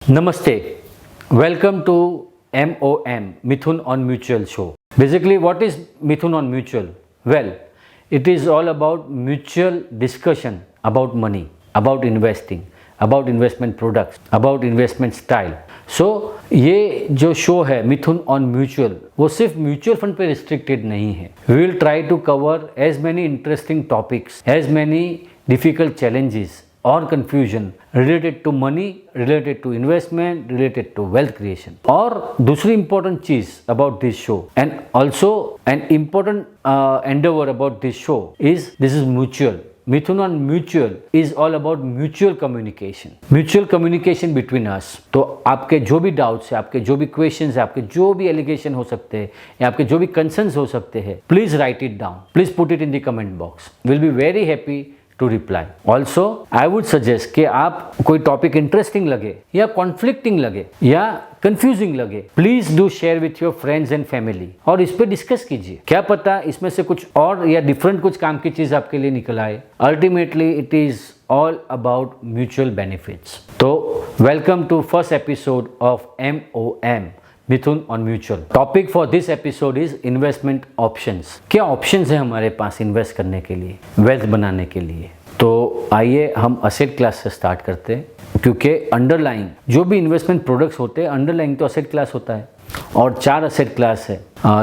Namaste. Welcome to MOM, Mithun on Mutual show. Basically, what is Mithun on Mutual? Well, it is all about mutual discussion about money, about investing, about investment products, about investment style. So, ये जो show है मिथुन on mutual वो सिर्फ mutual fund पे restricted नहीं है. We will try to cover as many interesting topics, as many difficult challenges or confusion related to money, related to investment, related to wealth creation. और दूसरी important चीज about this show and also an important endeavor about this show is this is mutual. Mithun on Mutual is all about mutual communication. Mutual communication between us. तो आपके जो भी doubts है, आपके जो भी क्वेश्चंस है, आपके जो भी एलिगेशन हो सकते हैं या आपके जो भी कंसर्न्स हो सकते हैं, please right it down. Please put it in the comment box. Will be very happy to reply. Also, I would suggest कि आप कोई टॉपिक इंटरेस्टिंग लगे या कॉन्फ्लिक्टिंग लगे या कंफ्यूजिंग लगे, please do share with your friends and family और इस पे डिस्कस कीजिए. क्या पता इसमें से कुछ और या डिफरेंट कुछ काम की चीज आपके लिए निकल आए. Ultimately it is all about mutual benefits. तो welcome to first episode of MOM, Mithun on mutual. Topic for this episode is investment options. क्या ऑप्शंस है हमारे पास इन्वेस्ट करने के लिए, वेल्थ बनाने के लिए. तो आइए हम असेट क्लास से स्टार्ट करते हैं, क्योंकि अंडरलाइंग जो भी इन्वेस्टमेंट प्रोडक्ट्स होते हैं, अंडरलाइंग तो असेट क्लास होता है और 4 असेट क्लास है.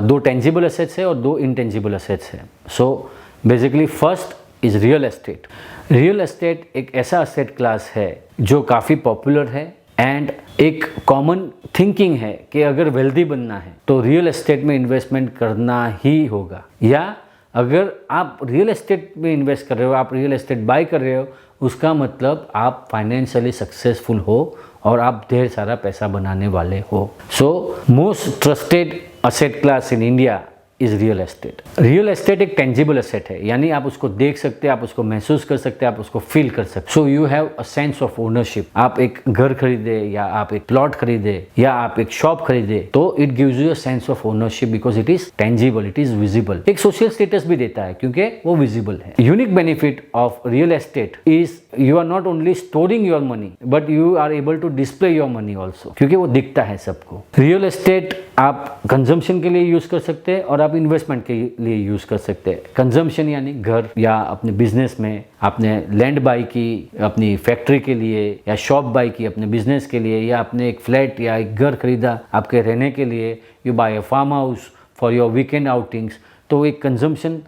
2 टेंजिबल असेट्स है और 2 इनटेंजिबल असेट्स है. So basically first is real estate. Real estate एक ऐसा असेट क्लास है जो काफ़ी पॉपुलर है एंड एक कॉमन थिंकिंग है कि अगर वेल्दी बनना है तो रियल एस्टेट में इन्वेस्टमेंट करना ही होगा. या अगर आप रियल एस्टेट में इन्वेस्ट कर रहे हो, आप रियल एस्टेट बाय कर रहे हो, उसका मतलब आप फाइनेंशियली सक्सेसफुल हो और आप ढेर सारा पैसा बनाने वाले हो. So most trusted asset class in India is real estate. Real estate एक टेंजिबल असेट है, यानी आप उसको देख सकते हैं, आप उसको महसूस कर सकते हैं, आप उसको फील कर सकते. सो you have a sense of ownership. आप एक घर खरीदे या आप एक प्लॉट खरीदे या आप एक शॉप खरीदे तो it gives you a sense of ownership because it is tangible, it is visible. एक सोशल स्टेटस भी देता है क्योंकि वो विजिबल है. Unique benefit of real estate is you are not only storing your money but you are able to display your money also, क्योंकि वो दिखता है सबको. रियल एस्टेट आप कंजम्पशन के लिए यूज कर सकते हैं और आप इन्वेस्टमेंट के लिए यूज कर सकते हैं. कंजम्पशन यानी घर या अपने बिजनेस में आपने लैंड बाई की अपनी फैक्ट्री के लिए या शॉप बाई की अपने बिजनेस के लिए या आपने एक फ्लैट या एक घर खरीदा आपके रहने के लिए, you buy a farm house for your weekend outings, तो एक कंजम्पशन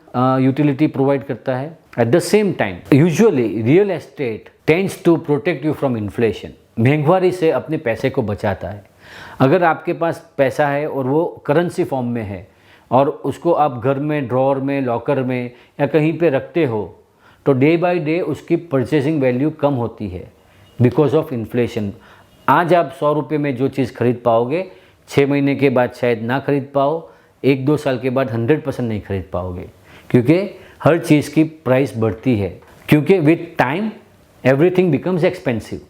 यूटिलिटी प्रोवाइड करता है. At the same time usually real estate tends to protect you from inflation. महंगाई से अपने पैसे को बचाता है. अगर आपके पास पैसा है और वो करेंसी फॉर्म में है और उसको आप घर में ड्रॉअर में, लॉकर में या कहीं पे रखते हो तो डे बाय डे उसकी परचेसिंग वैल्यू कम होती है बिकॉज ऑफ इन्फ्लेशन. आज आप 100 रुपये में जो चीज़ खरीद पाओगे 6 महीने के बाद शायद ना खरीद पाओ, 1-2 साल के बाद 100% नहीं खरीद पाओगे, क्योंकि हर चीज़ की प्राइस बढ़ती है. क्योंकि with time everything becomes expensive.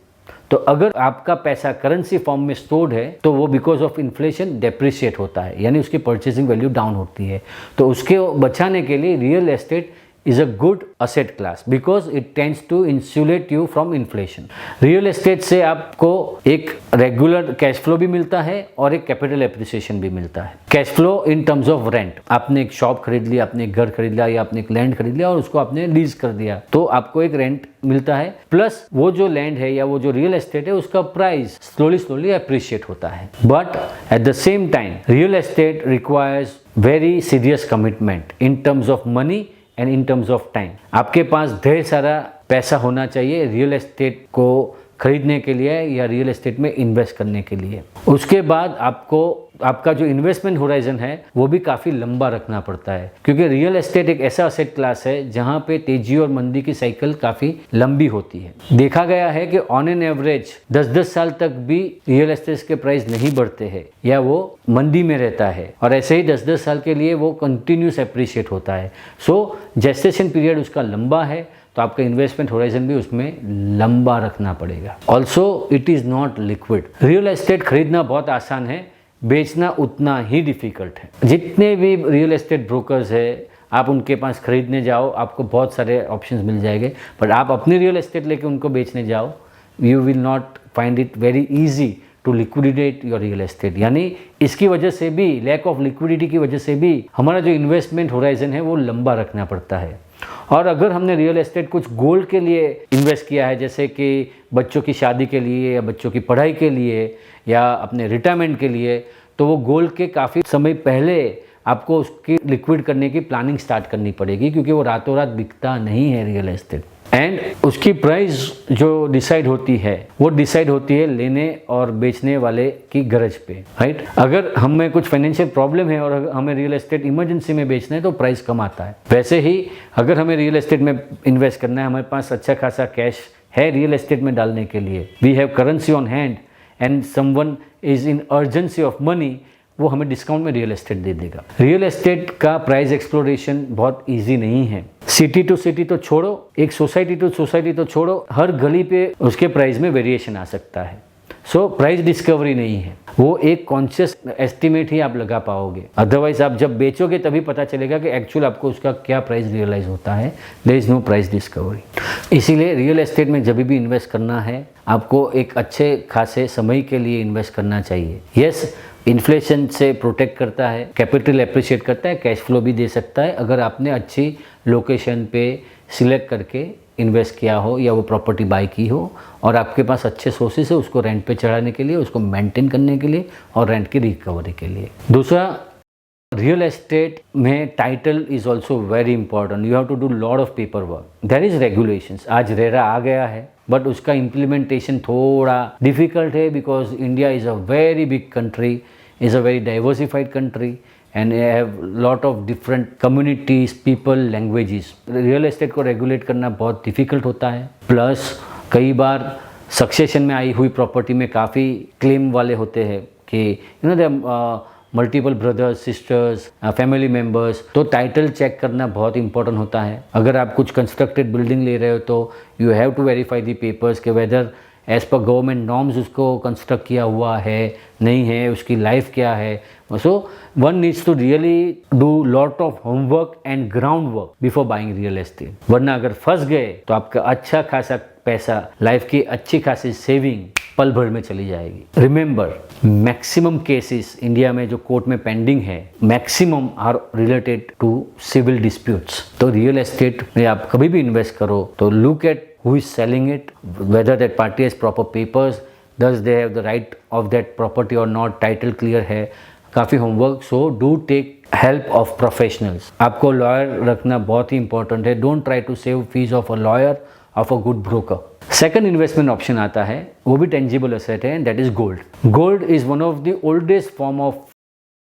तो अगर आपका पैसा करेंसी फॉर्म में स्टोर्ड है तो वो बिकॉज ऑफ इन्फ्लेशन डेप्रिशिएट होता है, यानी उसकी परचेसिंग वैल्यू डाउन होती है. तो उसके बचाने के लिए real estate is a good asset class because it tends to insulate you from inflation. Real estate से आपको एक रेगुलर कैश फ्लो भी मिलता है और एक कैपिटल एप्रिसिएशन भी मिलता है. Cash flow in terms of rent. आपने एक शॉप खरीद लिया, आपने एक घर खरीद लिया या आपने एक लैंड खरीद लिया और उसको आपने लीज कर दिया तो आपको एक रेंट मिलता है. प्लस वो जो लैंड है या वो जो रियल एस्टेट है उसका प्राइस स्लोली अप्रिशिएट होता है. But at the same time real estate requires very serious commitment in terms of money and in terms of time. आपके पास ढेर सारा पैसा होना चाहिए रियल एस्टेट को खरीदने के लिए या रियल एस्टेट में इन्वेस्ट करने के लिए. उसके बाद आपको आपका जो इन्वेस्टमेंट होराइजन है वो भी काफ़ी लंबा रखना पड़ता है, क्योंकि रियल एस्टेट एक ऐसा असेट क्लास है जहाँ पे तेजी और मंदी की साइकिल काफ़ी लंबी होती है. देखा गया है कि ऑन एन एवरेज 10-10 साल तक भी रियल एस्टेट के प्राइस नहीं बढ़ते हैं या वो मंदी में रहता है और ऐसे ही 10-10 साल के लिए वो कंटिन्यूस अप्रिशिएट होता है. सो जेस्टेशन पीरियड उसका लंबा है तो आपका इन्वेस्टमेंट होराइजन भी उसमें लंबा रखना पड़ेगा. Also it is not liquid. Real estate खरीदना बहुत आसान है, बेचना उतना ही डिफ़िकल्ट है. जितने भी रियल एस्टेट ब्रोकर्स है आप उनके पास खरीदने जाओ, आपको बहुत सारे ऑप्शंस मिल जाएंगे, बट आप अपनी रियल एस्टेट लेके उनको बेचने जाओ, you will not find it very easy to liquidate your real estate. यानी इसकी वजह से भी, लैक ऑफ लिक्विडिटी की वजह से भी हमारा जो इन्वेस्टमेंट होराइजन है वो लंबा रखना पड़ता है। और अगर हमने रियल एस्टेट कुछ गोल के लिए इन्वेस्ट किया है, जैसे कि बच्चों की शादी के लिए या बच्चों की पढ़ाई के लिए या अपने रिटायरमेंट के लिए, तो वो गोल के काफ़ी समय पहले आपको उसकी लिक्विड करने की प्लानिंग स्टार्ट करनी पड़ेगी, क्योंकि वो रातों रात बिकता नहीं है रियल एस्टेट। एंड उसकी प्राइस जो डिसाइड होती है वो डिसाइड होती है लेने और बेचने वाले की गरज पे, राइट। अगर हमें कुछ फाइनेंशियल प्रॉब्लम है और हमें रियल एस्टेट इमरजेंसी में बेचना है तो प्राइस कम आता है। वैसे ही अगर हमें रियल एस्टेट में इन्वेस्ट करना है, हमारे पास अच्छा खासा कैश है रियल एस्टेट में डालने के लिए, we have currency on hand and someone is in urgency of money, वो हमें डिस्काउंट में रियल एस्टेट दे देगा। रियल एस्टेट का प्राइस एक्सप्लोरेशन बहुत इजी नहीं है। सिटी टू सिटी तो छोड़ो, एक सोसाइटी टू सोसाइटी तो छोड़ो, हर गली पे उसके प्राइस में वेरिएशन आ सकता है। सो प्राइस डिस्कवरी नहीं है, वो एक कॉन्शियस एस्टिमेट ही आप लगा पाओगे। अदरवाइज आप जब बेचोगे तभी पता चलेगा कि एक्चुअल आपको उसका क्या प्राइस रियलाइज होता है। There is no price discovery. इसीलिए रियल एस्टेट में जब भी इन्वेस्ट करना है आपको एक अच्छे खासे समय के लिए इन्वेस्ट करना चाहिए। यस, इन्फ्लेशन से प्रोटेक्ट करता है, कैपिटल एप्रिशिएट करता है, कैश फ्लो भी दे सकता है अगर आपने अच्छी लोकेशन पे सिलेक्ट करके इन्वेस्ट किया हो या वो प्रॉपर्टी बाय की हो और आपके पास अच्छे सोर्सेस है उसको रेंट पे चढ़ाने के लिए, उसको मेंटेन करने के लिए और रेंट की रिकवरी के लिए। दूसरा, रियल एस्टेट में title is also very important. You have to do lot of paper work. There is regulations. आज रेरा आ गया है बट उसका इम्प्लीमेंटेशन थोड़ा डिफिकल्ट है, because India is a very big country, is a very diversified country and have lot of different communities, people, languages. Real estate को regulate करना बहुत डिफिकल्ट होता है। प्लस कई बार सक्सेशन में आई हुई प्रॉपर्टी में काफ़ी क्लेम वाले होते हैं कि you know they multiple brothers, sisters, family members, तो टाइटल चेक करना बहुत इंपॉर्टेंट होता है। अगर आप कुछ कंस्ट्रक्टेड बिल्डिंग ले रहे हो तो you have to verify the papers के whether as per government norms उसको कंस्ट्रक्ट किया हुआ है, नहीं है, उसकी लाइफ क्या है। So one needs to really do lot of homework and ground work before buying real estate, वरना अगर फंस गए तो आपका अच्छा खासा पैसा, लाइफ की अच्छी खासी सेविंग पल भर में चली जाएगी। रिमेंबर, मैक्सिमम केसेस इंडिया में जो कोर्ट में पेंडिंग है, maximum are related to civil disputes. तो रियल एस्टेट में आप कभी भी इन्वेस्ट करो तो look at who is selling it, whether that party has proper papers, does they have the right of that property or not, title clear है, काफ़ी homework. So do take help of professionals. आपको lawyer रखना बहुत ही important है। Don't try to save fees of a lawyer, of a good broker. Second investment option आता है, वो भी टेंजिबल एसेट है, that is gold. Gold is one of the oldest form of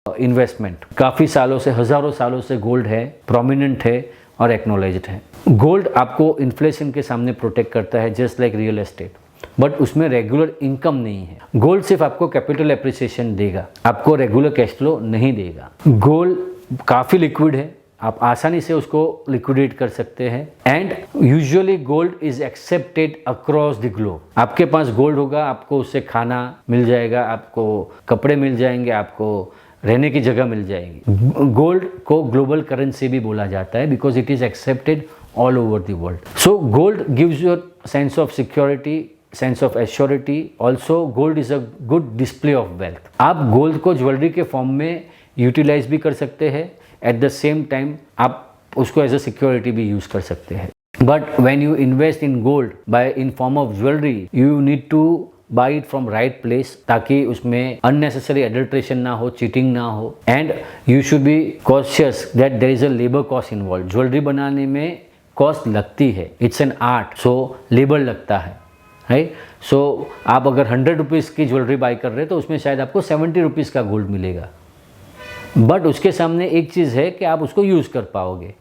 investment. काफ़ी सालों से, हज़ारों सालों से गोल्ड है, प्रोमिनेंट है और एक्नोलेज्ड है। गोल्ड आपको इन्फ्लेशन के सामने प्रोटेक्ट करता है, just like real estate, but उसमें रेगुलर इनकम नहीं है। गोल्ड सिर्फ आपको कैपिटल एप्रिसिएशन देगा, आपको रेगुलर कैश फ्लो नहीं देगा। गोल्ड काफ़ी लिक्विड है, आप आसानी से उसको लिक्विडेट कर सकते हैं and usually gold is accepted across the globe. आपके पास गोल्ड होगा, आपको उससे खाना मिल जाएगा, आपको कपड़े मिल जाएंगे, आपको रहने की जगह मिल जाएगी। गोल्ड को ग्लोबल करेंसी भी बोला जाता है because it is accepted all over the world. So gold gives you sense of security, sense of assurity. Also gold is a good display of wealth. आप गोल्ड को ज्वेलरी के form में utilise भी कर सकते हैं, एट द सेम टाइम आप उसको एज अ सिक्योरिटी भी यूज कर सकते हैं। But when you invest in gold by in form of jewellery, you need to buy it from right place, ताकि उसमें अननेसेसरी एडल्ट्रेशन ना हो, चीटिंग ना हो and you should be cautious that there is a labour cost involve. Jewellery बनाने में cost लगती है, it's an art, so labour लगता है, राइट। सो आप अगर 100 रुपीज़ की ज्वेलरी बाई कर रहे हैं तो उसमें शायद आपको 70 रुपीज़ का गोल्ड मिलेगा, बट उसके सामने एक चीज़ है कि आप उसको यूज़ कर पाओगे।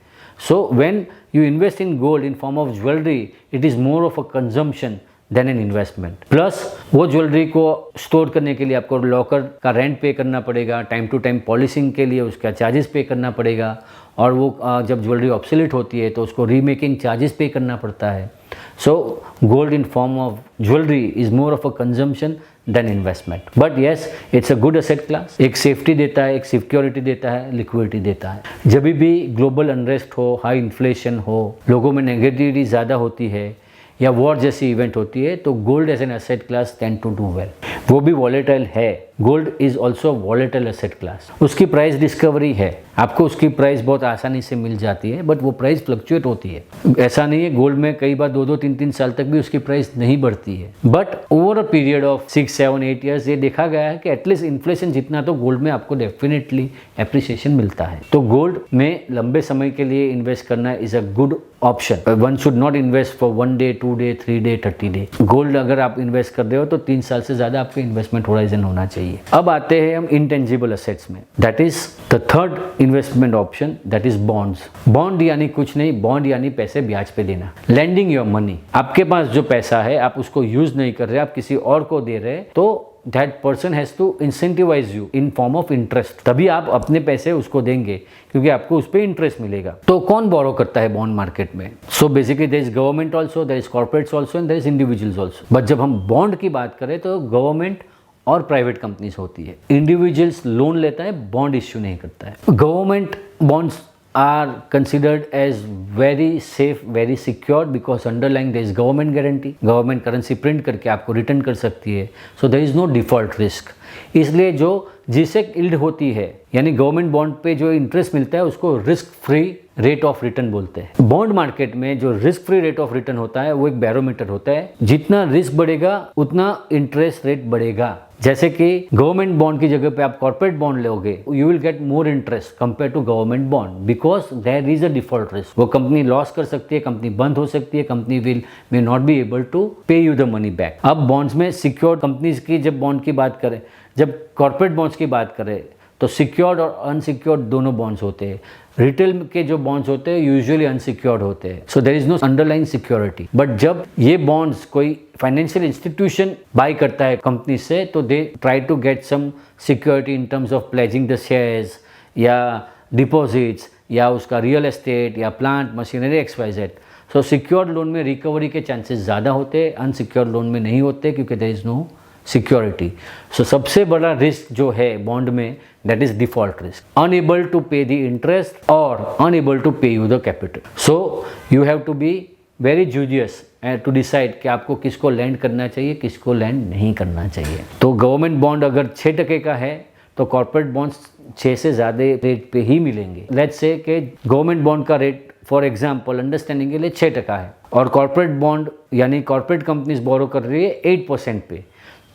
So when you invest in gold in form of jewellery, it is more of a consumption than an investment. Plus वो ज्वेलरी को स्टोर करने के लिए आपको लॉकर का रेंट पे करना पड़ेगा, टाइम टू टाइम पॉलिशिंग के लिए उसका चार्जेस पे करना पड़ेगा, और वो जब ज्वेलरी ऑब्सोलीट होती है तो उसको रीमेकिंग चार्जेस पे करना पड़ता है। So gold in form of jewellery is more of a consumption than investment. But yes, it's a good asset class. एक सेफ्टी देता है, एक सिक्योरिटी देता है, लिक्विडिटी देता है। जब भी ग्लोबल अनरेस्ट हो, हाई इन्फ्लेशन हो, लोगों में नेगेटिविटी ज़्यादा होती है, या वॉर जैसी इवेंट होती है तो gold as an asset class tend to do well. वो भी वॉलेटाइल है, gold is also volatile asset class. उसकी प्राइस डिस्कवरी है, आपको उसकी प्राइस बहुत आसानी से मिल जाती है, बट वो प्राइस फ्लक्चुएट होती है। ऐसा नहीं है, गोल्ड में कई बार 2-2, 3-3 साल तक भी उसकी प्राइस नहीं बढ़ती है, but over a period of 6, 7, 8 years ये देखा गया है कि एटलीस्ट इन्फ्लेशन जितना तो गोल्ड में आपको डेफिनेटली एप्रिसिएशन मिलता है। तो गोल्ड में लंबे समय के लिए इन्वेस्ट करना is a good option. One should not invest for 1 day, 2 day, 3 day, 30 day. Gold अगर आप इन्वेस्ट कर रहे हो तो 3 साल से ज्यादा आपके इन्वेस्टमेंट होराइजन होना चाहिए। अब आते हैं हम इंटेंजिबल असेट्स में, that is the third investment option, that is bonds. Bond यानी कुछ नहीं, बॉन्ड यानी पैसे ब्याज पे देना, लैंडिंग योर मनी। आपके पास जो पैसा है आप उसको यूज नहीं कर रहे, आप किसी और को दे रहे, तो that person has to incentivize you in form of interest। तभी आप अपने पैसे उसको देंगे क्योंकि आपको उस पर इंटरेस्ट मिलेगा। तो कौन बोरो करता है बॉन्ड मार्केट में? So basically there is government also, there is corporates also and there is individuals also. But जब हम बॉन्ड की बात करें तो गवर्नमेंट और प्राइवेट कंपनीज होती है। इंडिविजुअल्स लोन लेता है, बॉन्ड इश्यू नहीं करता है। Government bonds are considered as very safe, very secured because underlying there is government guarantee। government currency print करके आपको रिटर्न कर सकती है, so there is no default risk। इसलिए जो जिसे इल्ड होती है यानी गवर्नमेंट बॉन्ड पे जो इंटरेस्ट मिलता है उसको risk free rate of return बोलते हैं। बॉन्ड मार्केट में जो risk free rate of return होता है वो एक बैरोमीटर होता है, जितना रिस्क बढ़ेगा उतना इंटरेस्ट रेट बढ़ेगा। जैसे कि गवर्नमेंट बॉन्ड की जगह पे आप कॉर्पोरेट बॉन्ड लोगे, you will get more interest compare to government bond because there is a default risk. वो कंपनी लॉस कर सकती है, कंपनी बंद हो सकती है, company will may not be able to pay you the money back. अब बॉन्ड्स में सिक्योर्ड कंपनीज की जब बॉन्ड की बात करें, जब कॉर्पोरेट बॉन्ड्स की बात करें तो सिक्योर्ड और अनसिक्योर्ड दोनों बॉन्ड्स होते हैं। रिटेल के जो बॉन्ड्स होते हैं यूजुअली अनसिक्योर्ड होते हैं, so there is no underline security. But जब ये बॉन्ड्स कोई फाइनेंशियल इंस्टीट्यूशन बाय करता है कंपनी से तो they try to get some security in terms of pledging the shares या डिपॉजिट्स या उसका रियल एस्टेट या plant machinery XYZ। So secured loan में रिकवरी के चांसेस ज़्यादा होते हैं, अनसिक्योर्ड लोन में नहीं होते क्योंकि there is no security. So सबसे बड़ा रिस्क जो है बॉन्ड में that is default risk, unable to pay the interest और unable to pay you the capital. So you have to be very judicious to decide कि आपको किसको land करना चाहिए, किसको लैंड नहीं करना चाहिए। तो गवर्नमेंट बॉन्ड अगर 6% का है तो कॉर्पोरेट बॉन्ड्स 6 से ज़्यादा रेट पे ही मिलेंगे। लेट्स से कि गवर्नमेंट बॉन्ड का रेट फॉर एग्जाम्पल अंडरस्टैंडिंग के लिए 6% है और कॉर्पोरेट बॉन्ड यानी कॉर्पोरेट कंपनीज बोरो कर रही है 8% पे,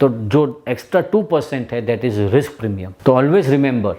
तो जो एक्स्ट्रा 2% है दैट इज रिस्क प्रीमियम। तो ऑलवेज रिमेंबर,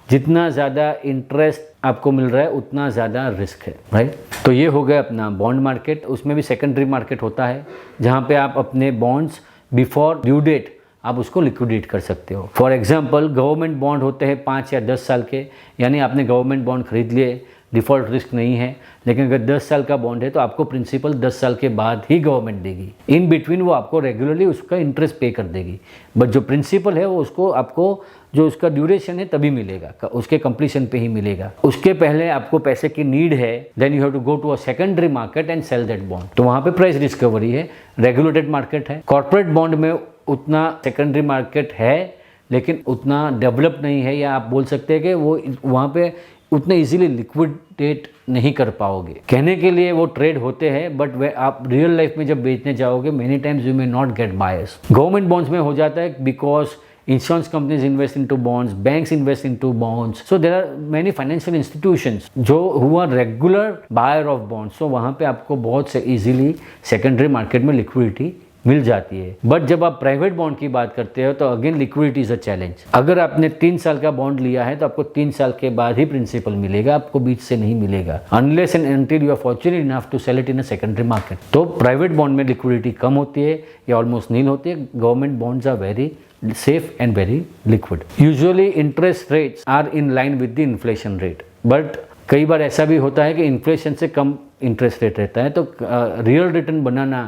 जितना ज़्यादा इंटरेस्ट आपको मिल रहा है उतना ज़्यादा रिस्क है, राइट। तो ये हो गया अपना बॉन्ड मार्केट। उसमें भी सेकेंडरी मार्केट होता है जहाँ पे आप अपने बॉन्ड्स बिफोर ड्यू डेट आप उसको लिक्विडेट कर सकते हो। फॉर एग्जांपल गवर्नमेंट बॉन्ड होते हैं 5 या 10 साल के, यानी आपने गवर्नमेंट बॉन्ड खरीद लिए, डिफ़ॉल्ट रिस्क नहीं है, लेकिन अगर 10 साल का बॉन्ड है तो आपको प्रिंसिपल 10 साल के बाद ही गवर्नमेंट देगी। इन बिटवीन वो आपको रेगुलरली उसका इंटरेस्ट पे कर देगी, बट जो प्रिंसिपल है वो उसको आपको जो उसका ड्यूरेशन है तभी मिलेगा, उसके कंप्लीशन पे ही मिलेगा। उसके पहले आपको पैसे की नीड है, then you have to go to a secondary market and sell that bond. तो वहाँ पे प्राइस डिस्कवरी है, रेगुलेटेड मार्केट है। कॉर्पोरेट बॉन्ड में उतना सेकेंडरी मार्केट है लेकिन उतना डेवलप नहीं है, या आप बोल सकते हैं कि वो वहाँ पे उतने इजीली लिक्विडेट नहीं कर पाओगे। कहने के लिए वो ट्रेड होते हैं बट वे आप रियल लाइफ में जब बेचने जाओगे many times you may not gate buyers. Government bonds में हो जाता है because insurance companies invest into bonds, banks invest into bonds, so there are many financial institutions जो who are regular buyer of bonds, so वहाँ पे आपको बहुत से easily secondary market में liquidity मिल जाती है। बट जब आप प्राइवेट बॉन्ड की बात करते हो तो again liquidity is a challenge. अगर आपने 3 साल का बॉन्ड लिया है तो आपको 3 साल के बाद ही प्रिंसिपल मिलेगा, आपको बीच से नहीं मिलेगा, unless and until you are fortunate enough to sell it in a secondary market. तो प्राइवेट बॉन्ड में लिक्विडिटी कम होती है या ऑलमोस्ट नील होती है। Government bonds are very safe and very liquid. Usually interest rates are in line with the inflation rate, but कई बार ऐसा भी होता है कि इन्फ्लेशन से कम इंटरेस्ट रेट रहता है, तो रियल रिटर्न बनाना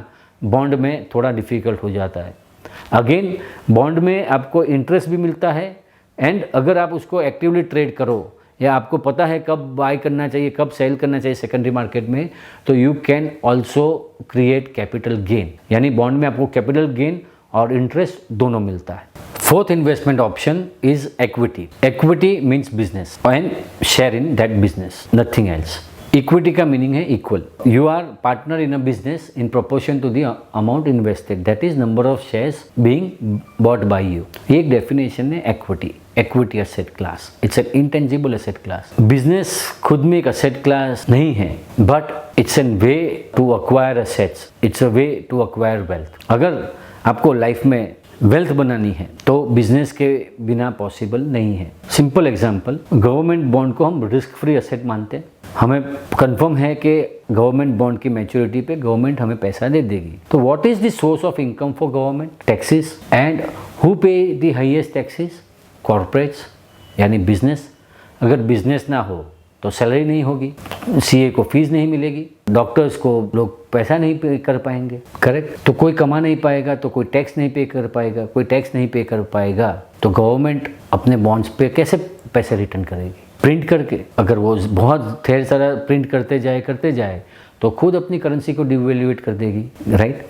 बॉन्ड में थोड़ा डिफ़िकल्ट हो जाता है। अगेन बॉन्ड में आपको इंटरेस्ट भी मिलता है एंड अगर आप उसको एक्टिवली ट्रेड करो या आपको पता है कब बाय करना चाहिए, कब सेल करना चाहिए सेकेंडरी मार्केट में, तो you can also create capital gain. यानी बॉन्ड में आपको कैपिटल गेन और इंटरेस्ट दोनों मिलता है। Fourth investment option is equity. Equity means business and share in that business, nothing else. Equity का मीनिंग है equal. You are partner in a business in proportion to the amount invested, that is number of shares being bought by you. ये एक definition है equity asset class. It's an intangible asset class. Business खुद में एक asset class नहीं है, but it's an way to acquire assets, it's a way to acquire wealth. अगर आपको लाइफ में वेल्थ बनानी है तो बिजनेस के बिना पॉसिबल नहीं है। सिंपल एग्जांपल, गवर्नमेंट बॉन्ड को हम रिस्क फ्री एसेट मानते हैं। हमें कंफर्म है कि गवर्नमेंट बॉन्ड की मैच्योरिटी पे गवर्नमेंट हमें पैसा दे देगी। तो what is the source of income for government? Taxes. And who पे द हाईएस्ट टैक्सेस? कॉर्पोरेट्स, यानी बिजनेस। अगर बिजनेस ना हो तो सैलरी नहीं होगी, सीए को फीस नहीं मिलेगी, डॉक्टर्स को लोग पैसा नहीं पे कर पाएंगे, करेक्ट? तो कोई कमा नहीं पाएगा तो कोई टैक्स नहीं पे कर पाएगा, कोई टैक्स नहीं पे कर पाएगा तो गवर्नमेंट अपने बॉन्ड्स पे कैसे पैसे रिटर्न करेगी? प्रिंट करके। अगर वो बहुत ढेर सारा प्रिंट करते जाए तो खुद अपनी करेंसी को डिवैल्यूएट कर देगी, right?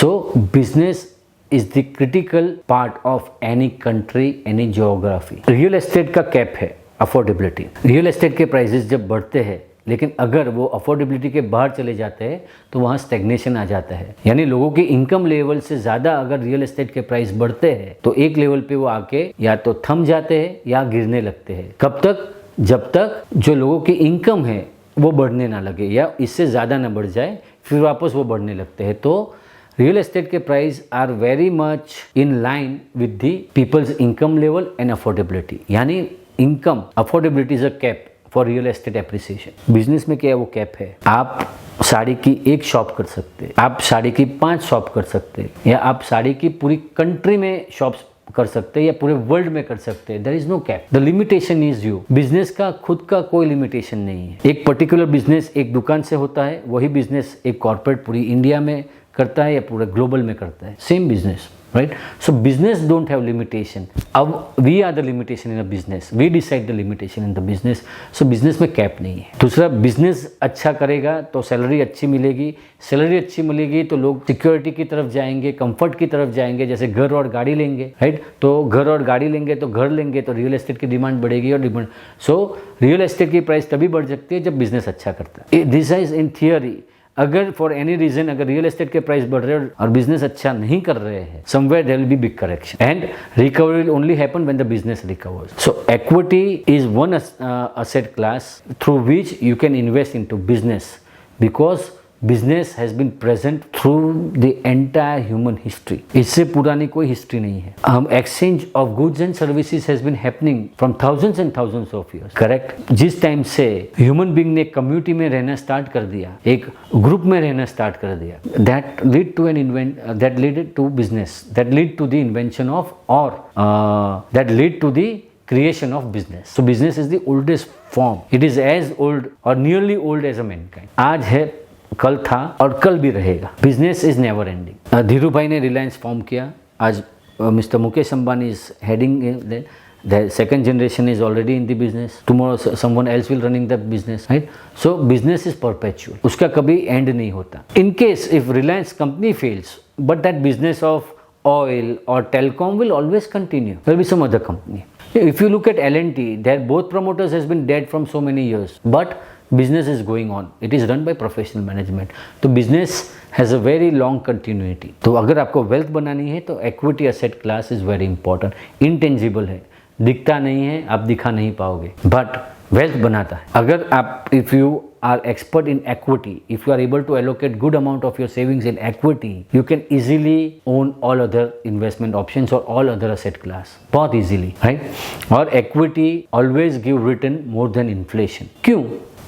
So business is the critical part of any country, any geography. Real estate का कैप है अफोर्डेबिलिटी। रियल एस्टेट के प्राइसेस जब बढ़ते हैं, लेकिन अगर वो अफोर्डेबिलिटी के बाहर चले जाते हैं तो वहाँ स्टेग्नेशन आ जाता है। यानी लोगों की इनकम लेवल से ज़्यादा अगर रियल एस्टेट के प्राइस बढ़ते हैं तो एक लेवल पे वो आके या तो थम जाते हैं या गिरने लगते हैं। कब तक? जब तक जो लोगों की इनकम है वो बढ़ने ना लगे या इससे ज़्यादा ना बढ़ जाए, फिर वापस वो बढ़ने लगते हैं। तो रियल एस्टेट के price are very much in line with the peoples income level and affordability. यानी income affordability is a cap for real estate appreciation. Business में क्या है? वो कैप है। आप साड़ी की एक शॉप कर सकते हैं, आप साड़ी की 5 शॉप कर सकते हैं, या आप साड़ी की पूरी कंट्री में शॉप्स कर सकते हैं या पूरे वर्ल्ड में कर सकते हैं। There is no cap. The limitation is you. Business का खुद का कोई लिमिटेशन नहीं है। एक पर्टिकुलर बिजनेस एक दुकान से होता है, वही बिजनेस एक कॉर्पोरेट पूरी इंडिया में करता है या पूरे ग्लोबल में करता है, same business, right? So business don't have limitation. अब we are the limitation in a business. We decide the limitation in the business. So business में कैप नहीं है। दूसरा, बिजनेस अच्छा करेगा तो सैलरी अच्छी मिलेगी, सैलरी अच्छी मिलेगी तो लोग सिक्योरिटी की तरफ जाएंगे, कंफर्ट की तरफ जाएंगे, जैसे घर और गाड़ी लेंगे, राइट? तो घर और गाड़ी लेंगे तो घर लेंगे तो रियल एस्टेट की डिमांड बढ़ेगी और डिमांड। सो रियल एस्टेट की प्राइस तभी बढ़ सकती है जब बिजनेस अच्छा करता है। This is in theory. अगर फॉर एनी रीजन अगर रियल एस्टेट के प्राइस बढ़ रहे हैं और बिजनेस अच्छा नहीं कर रहे हैं, somewhere there will be big correction and recovery will only happen when the business recovers. So equity is one asset class through which you can invest into business because business has been present through the entire human history. इससे पुरानी कोई history नहीं है। हम exchange of goods and services has been happening from thousands and thousands of years. Correct? जिस time से human being ने community में रहना स्टार्ट कर दिया, एक ग्रुप में रहना स्टार्ट कर दिया, that led to business, that lead to the invention of or that lead to the creation of business. So business is the oldest form. It is as old or nearly old as a mankind. आज है, कल था और कल भी रहेगा। Business is never ending. Dhiru भाई ने रिलायंस फॉर्म किया, आज mister Mukesh Ambani is heading the second generation is already in the business. Tomorrow someone else will running the business, right? So business is perpetual. उसका कभी end नहीं होता. In case if Reliance company fails, but that business of oil or telecom will always continue. There will be some other company. If you look at L&T, their both promoters has been dead from so many years, but business is going on. It is run by professional management. तो business has a very long continuity. तो अगर आपको wealth बनानी है तो equity asset class is very important. Intangible है, दिखता नहीं है, आप दिखा नहीं पाओगे, but wealth बनाता है। अगर आप if you are expert in equity, if you are able to allocate good amount of your savings in equity, you can easily own all other investment options or all other asset class बहुत easily, right? और equity always give return more than inflation. क्यों?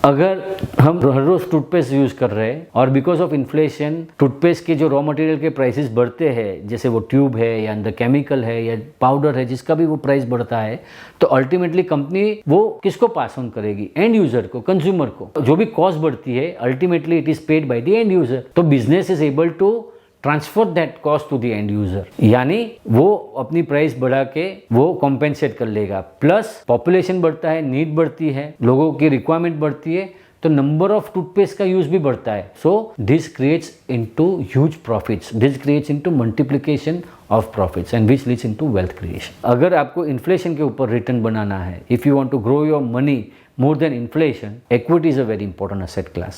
अगर हम हर रोज toothpaste use कर रहे हैं और because of inflation toothpaste के जो रॉ मटेरियल के प्राइसेस बढ़ते हैं, जैसे वो ट्यूब है या अंदर केमिकल है या पाउडर है, जिसका भी वो प्राइस बढ़ता है, तो अल्टीमेटली कंपनी वो किसको पास ऑन करेगी? एंड यूजर को, कंज्यूमर को। जो भी कॉस्ट बढ़ती है ultimately it is paid by the end user. तो business is able to transfer that cost to the end user, यानी वो अपनी प्राइस बढ़ा के वो कॉम्पेंसेट कर लेगा। प्लस पॉपुलेशन बढ़ता है, नीड बढ़ती है, लोगों की रिक्वायरमेंट बढ़ती है, तो नंबर ऑफ टूथपेस्ट का यूज भी बढ़ता है. So this creates into huge profits, this creates into multiplication of profits and which leads into wealth creation. अगर आपको इन्फ्लेशन के ऊपर रिटर्न बनाना है, if you want to grow your money more than inflation, equity is a very important asset class.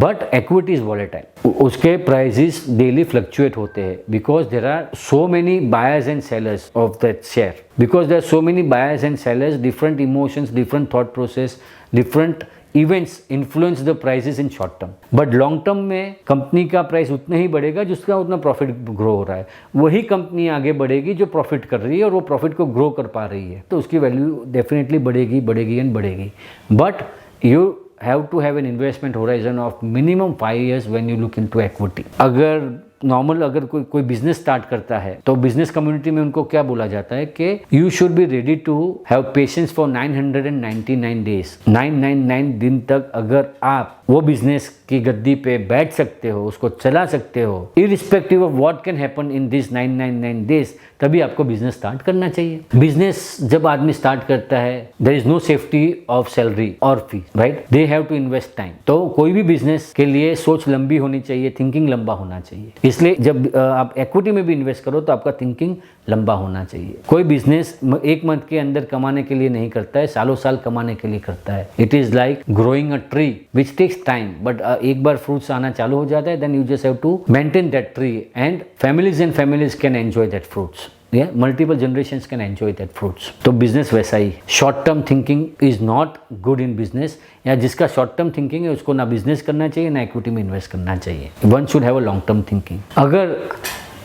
But equity is volatile. उसके prices daily fluctuate होते हैं because there are so many buyers and sellers of that share. Because there are so many buyers and sellers, different emotions, different thought process, different events influence the prices in short term. But long term में company का price उतना ही बढ़ेगा जिसका उतना profit grow हो रहा है. वही कंपनी आगे बढ़ेगी जो प्रॉफिट कर रही है और वो प्रॉफिट को ग्रो कर पा रही है, तो उसकी वैल्यू डेफिनेटली बढ़ेगी एंड बढ़ेगी. But you have to have an investment horizon of minimum 5 years when you look into equity. अगर कोई बिजनेस स्टार्ट करता है तो बिजनेस कम्युनिटी में उनको क्या बोला जाता है कि you should be ready to have patience for 999 days. 999 दिन तक अगर आप वो बिजनेस की गद्दी पे बैठ सकते हो, उसको चला सकते हो, irrespective of what can happen in this 999 days, तभी आपको बिजनेस स्टार्ट करना चाहिए. बिजनेस जब आदमी स्टार्ट करता है, there is no safety of salary और fee, right? They have to invest time. तो कोई भी बिजनेस के लिए सोच लंबी होनी चाहिए, थिंकिंग लंबा होना चाहिए. इसलिए जब आप इक्विटी में भी इन्वेस्ट करो तो आपका थिंकिंग लंबा होना चाहिए. कोई बिजनेस एक मंथ के अंदर कमाने के लिए नहीं करता है, सालों साल कमाने के लिए करता है. It is like growing a tree which takes time, but एक बार फ्रूट्स आना चालू हो जाता है, then you just have to maintain that tree and families can enjoy that fruits. Multiple generations can enjoy that fruits. तो business वैसा ही. Short term thinking is not good in business. या जिसका शॉर्ट टर्म थिंकिंग है उसको ना business करना चाहिए ना इक्विटी में इन्वेस्ट करना चाहिए. One should have a long term thinking. अगर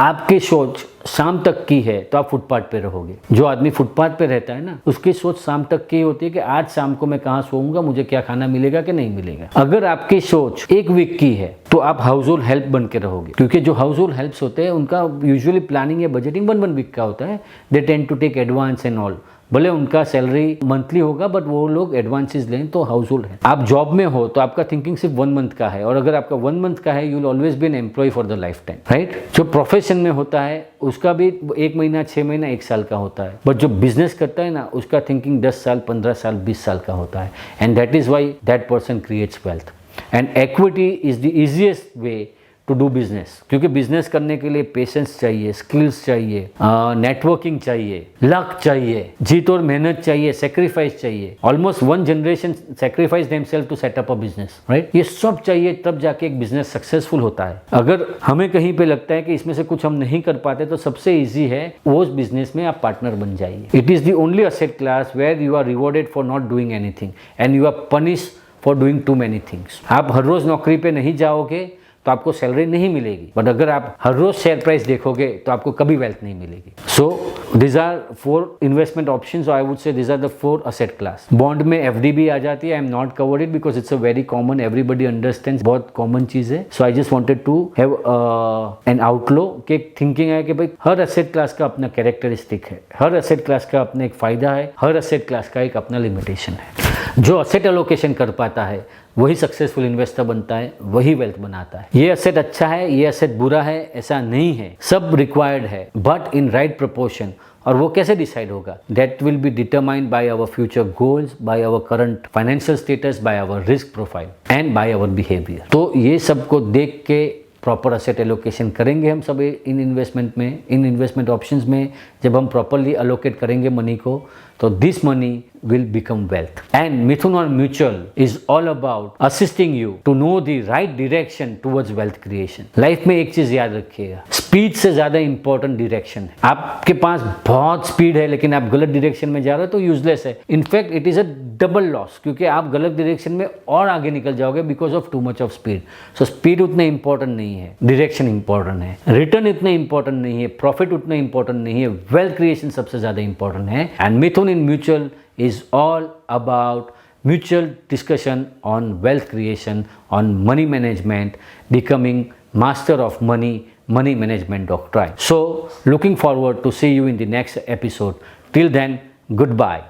आपकी सोच शाम तक की है तो आप फुटपाथ पे रहोगे. जो आदमी फुटपाथ पे रहता है ना, उसकी सोच शाम तक की होती है कि आज शाम को मैं कहाँ सोऊंगा, मुझे क्या खाना मिलेगा कि नहीं मिलेगा. अगर आपकी सोच एक वीक की है तो आप हाउस होल्ड हेल्प बन के रहोगे, क्योंकि जो हाउस होल्ड हेल्प्स होते हैं उनका यूजुअली प्लानिंग या बजटिंग 1 वीक का होता है. They tend to take advance and all. भले उनका सैलरी मंथली होगा बट वो लोग एडवांसेस लें तो हाउस होल्ड है. आप जॉब में हो तो आपका थिंकिंग सिर्फ 1 मंथ का है, और अगर आपका 1 मंथ का है, you will always be an employ for the life time, right? जो प्रोफेशन में होता है उसका भी 1 महीना, 6 महीना, 1 साल का होता है. बट जो बिजनेस करता है ना, उसका थिंकिंग 10 साल, 15 साल, 20 साल का होता है. And that is why that person creates wealth. And equity is the easiest way to do business, क्योंकि बिजनेस करने के लिए पेशेंस चाहिए, स्किल्स चाहिए, नेटवर्किंग चाहिए, लक चाहिए, जीत और मेहनत चाहिए, सेक्रीफाइस चाहिए. Almost 1 generation sacrifice themselves to set up a business, right? ये सब चाहिए तब जाके एक बिजनेस सक्सेसफुल होता है. अगर हमें कहीं पे लगता है कि इसमें से कुछ हम नहीं कर पाते तो सबसे ईजी है उस बिजनेस में आप पार्टनर बन जाइए. It is the only asset class where you are rewarded for not doing anything and you are punish for doing too many things. आप हर रोज नौकरी पे नहीं जाओगे तो आपको सैलरी नहीं मिलेगी, बट अगर आप हर रोज शेयर प्राइस देखोगे तो आपको कभी वेल्थ नहीं मिलेगी. So this are 4 investment options. I would say this are the 4 asset class. Bond में एफडी भी आ जाती है. I am not covered it because it's a very common, everybody understands, बहुत कॉमन चीज है. So I just wanted to have an outlook कि एक थिंकिंग है कि भाई हर असेट क्लास का अपना कैरेक्टरिस्टिक है, हर असेट क्लास का अपना एक फायदा है, हर असेट क्लास का एक अपना लिमिटेशन है. जो असेट एलोकेशन कर पाता है वही सक्सेसफुल इन्वेस्टर बनता है, वही वेल्थ बनाता है. ये असेट अच्छा है, ये असेट बुरा है, ऐसा नहीं है. सब रिक्वायर्ड है बट इन राइट प्रोपोर्शन. और वो कैसे डिसाइड होगा? That will be determined by our future goals, by our current financial status, by our risk profile and by our behaviour. तो ये सब को देख के प्रॉपर असेट एलोकेशन करेंगे हम सब इन इन्वेस्टमेंट में, इन इन्वेस्टमेंट ऑप्शंस में. जब हम प्रॉपरली अलोकेट करेंगे मनी को तो this money will become wealth. And Mithun on Mutual is all about assisting you to know the right direction towards wealth creation. Life में एक चीज याद रखिएगा, स्पीड से ज्यादा इंपॉर्टेंट डायरेक्शन है. आपके पास बहुत स्पीड है लेकिन आप गलत डायरेक्शन में जा रहे हो तो यूजलेस है. In fact it is a double loss, क्योंकि आप गलत डायरेक्शन में और आगे निकल जाओगे because of too much of speed. So speed उतना इंपॉर्टेंट नहीं है, डायरेक्शन इंपॉर्टेंट है. रिटर्न इतना इंपॉर्टेंट नहीं है, प्रॉफिट उतना इंपॉर्टेंट नहीं है, वेल्थ क्रिएशन सबसे ज्यादा इंपॉर्टेंट है. And Mithun in mutual is all about mutual discussion on wealth creation, on money management, becoming master of money management doctrine. So looking forward to see you in the next episode. Till then, goodbye.